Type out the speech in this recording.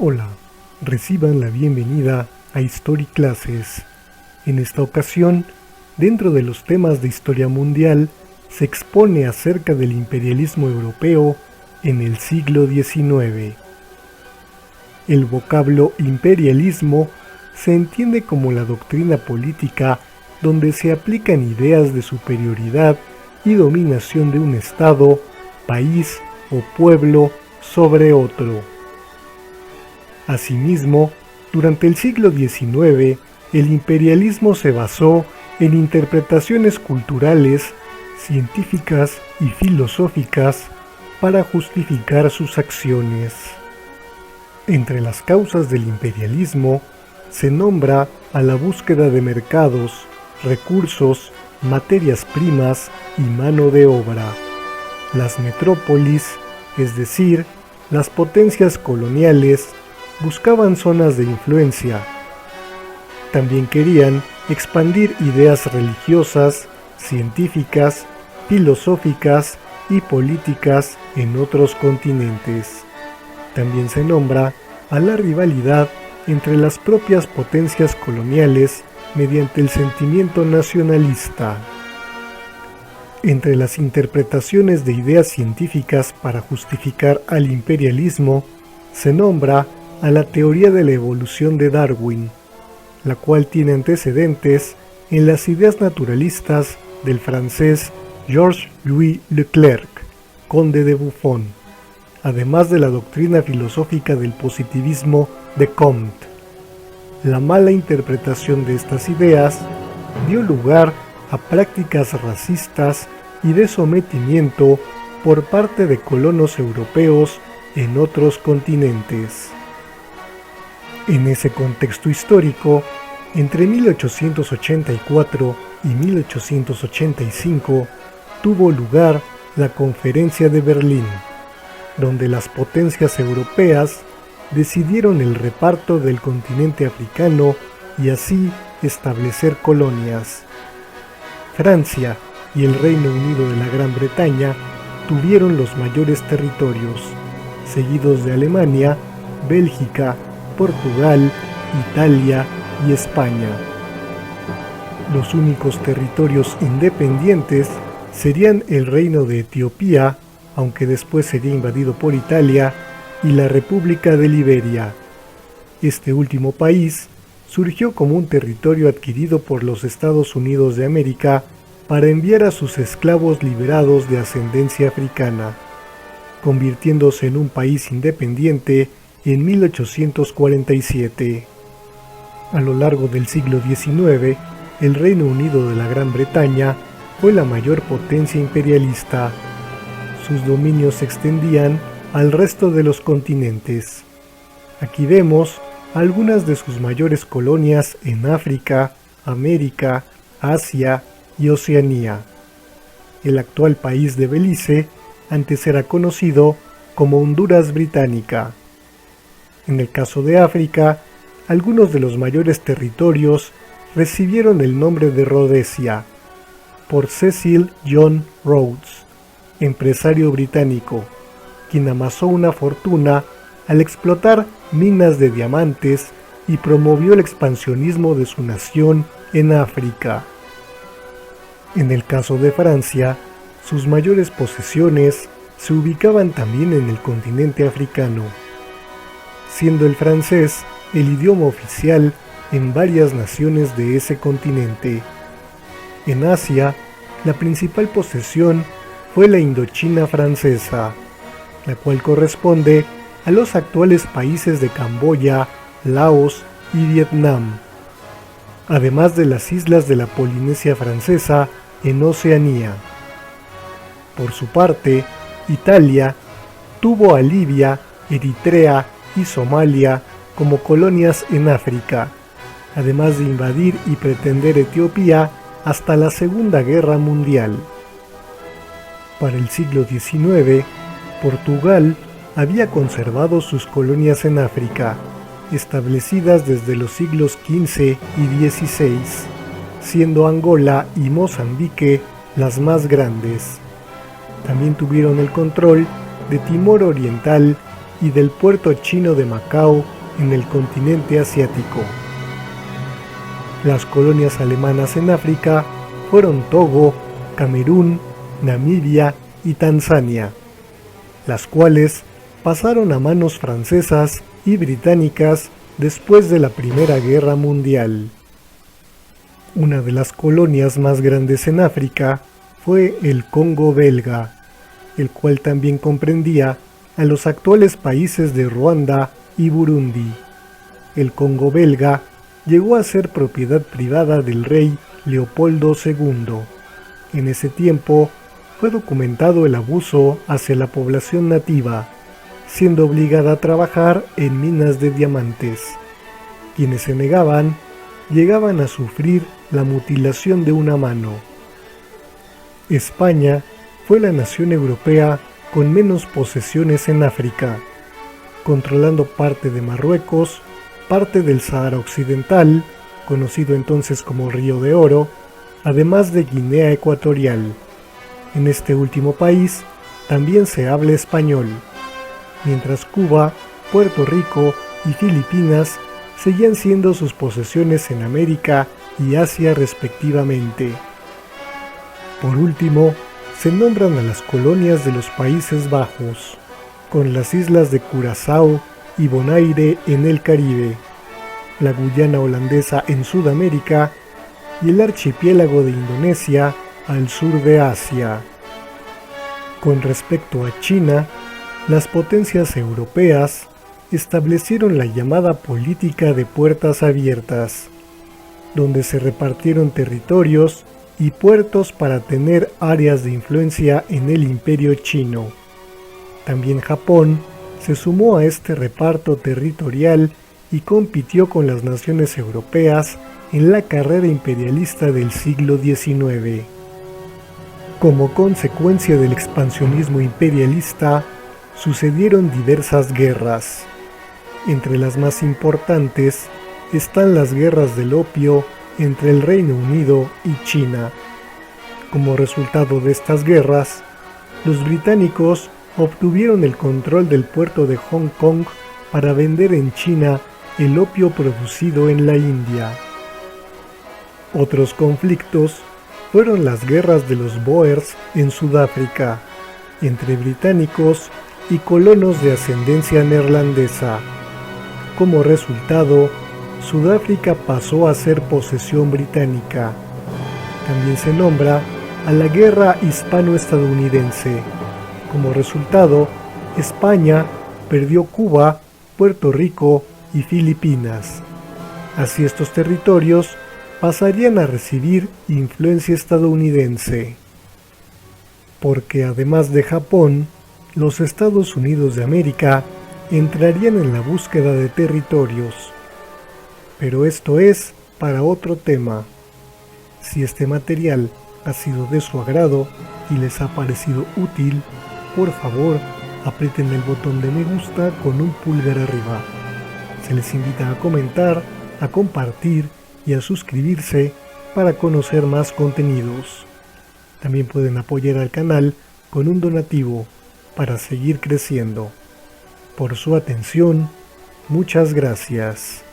Hola, reciban la bienvenida a History Classes. En esta ocasión, dentro de los temas de historia mundial, se expone acerca del imperialismo europeo en el siglo XIX. El vocablo imperialismo se entiende como la doctrina política donde se aplican ideas de superioridad y dominación de un estado, país o pueblo sobre otro. Asimismo, durante el siglo XIX, el imperialismo se basó en interpretaciones culturales, científicas y filosóficas para justificar sus acciones. Entre las causas del imperialismo se nombra a la búsqueda de mercados, recursos, materias primas y mano de obra. Las metrópolis, es decir, las potencias coloniales, buscaban zonas de influencia. También querían expandir ideas religiosas, científicas, filosóficas y políticas en otros continentes. También se nombra a la rivalidad entre las propias potencias coloniales mediante el sentimiento nacionalista. Entre las interpretaciones de ideas científicas para justificar al imperialismo, se nombra a la teoría de la evolución de Darwin, la cual tiene antecedentes en las ideas naturalistas del francés Georges-Louis Leclerc, conde de Buffon, además de la doctrina filosófica del positivismo de Comte. La mala interpretación de estas ideas dio lugar a prácticas racistas y de sometimiento por parte de colonos europeos en otros continentes. En ese contexto histórico, entre 1884 y 1885 tuvo lugar la Conferencia de Berlín, donde las potencias europeas decidieron el reparto del continente africano y así establecer colonias. Francia y el Reino Unido de la Gran Bretaña tuvieron los mayores territorios, seguidos de Alemania, Bélgica, Portugal, Italia y España. Los únicos territorios independientes serían el Reino de Etiopía, aunque después sería invadido por Italia, y la República de Liberia. Este último país surgió como un territorio adquirido por los Estados Unidos de América para enviar a sus esclavos liberados de ascendencia africana, convirtiéndose en un país independiente en 1847. A lo largo del siglo XIX, el Reino Unido de la Gran Bretaña fue la mayor potencia imperialista. Sus dominios se extendían al resto de los continentes. Aquí vemos algunas de sus mayores colonias en África, América, Asia y Oceanía. El actual país de Belice antes era conocido como Honduras Británica. En el caso de África, algunos de los mayores territorios recibieron el nombre de Rodesia, por Cecil John Rhodes, empresario británico, quien amasó una fortuna al explotar minas de diamantes y promovió el expansionismo de su nación en África. En el caso de Francia, sus mayores posesiones se ubicaban también en el continente africano, siendo el francés el idioma oficial en varias naciones de ese continente. En Asia, la principal posesión fue la Indochina francesa, la cual corresponde a los actuales países de Camboya, Laos y Vietnam, además de las islas de la Polinesia francesa en Oceanía. Por su parte, Italia tuvo a Libia, Eritrea y Somalia como colonias en África, además de invadir y pretender Etiopía hasta la Segunda Guerra Mundial. Para el siglo XIX, Portugal había conservado sus colonias en África, establecidas desde los siglos XV y XVI, siendo Angola y Mozambique las más grandes. También tuvieron el control de Timor Oriental y del puerto chino de Macao en el continente asiático. Las colonias alemanas en África fueron Togo, Camerún, Namibia y Tanzania, las cuales pasaron a manos francesas y británicas después de la Primera Guerra Mundial. Una de las colonias más grandes en África fue el Congo belga, el cual también comprendía a los actuales países de Ruanda y Burundi. El Congo belga llegó a ser propiedad privada del rey Leopoldo II. En ese tiempo fue documentado el abuso hacia la población nativa, siendo obligada a trabajar en minas de diamantes. Quienes se negaban llegaban a sufrir la mutilación de una mano. España fue la nación europea con menos posesiones en África, controlando parte de Marruecos, parte del Sahara Occidental, conocido entonces como Río de Oro, además de Guinea Ecuatorial. En este último país también se habla español, mientras Cuba, Puerto Rico y Filipinas seguían siendo sus posesiones en América y Asia respectivamente. Por último, se nombran a las colonias de los Países Bajos, con las islas de Curazao y Bonaire en el Caribe, la Guyana holandesa en Sudamérica y el archipiélago de Indonesia al sur de Asia. Con respecto a China, las potencias europeas establecieron la llamada política de puertas abiertas, donde se repartieron territorios y puertos para tener áreas de influencia en el imperio chino. También Japón se sumó a este reparto territorial y compitió con las naciones europeas en la carrera imperialista del siglo XIX. Como consecuencia del expansionismo imperialista, sucedieron diversas guerras. Entre las más importantes están las guerras del opio entre el Reino Unido y China. Como resultado de estas guerras, los británicos obtuvieron el control del puerto de Hong Kong para vender en China el opio producido en la India. Otros conflictos fueron las guerras de los Boers en Sudáfrica, entre británicos y colonos de ascendencia neerlandesa. Como resultado, Sudáfrica pasó a ser posesión británica. También se nombra a la Guerra Hispano-Estadounidense. Como resultado, España perdió Cuba, Puerto Rico y Filipinas. Así estos territorios pasarían a recibir influencia estadounidense. Porque además de Japón, los Estados Unidos de América entrarían en la búsqueda de territorios. Pero esto es para otro tema. Si este material ha sido de su agrado y les ha parecido útil, por favor, aprieten el botón de me gusta con un pulgar arriba. Se les invita a comentar, a compartir y a suscribirse para conocer más contenidos. También pueden apoyar al canal con un donativo para seguir creciendo. Por su atención, muchas gracias.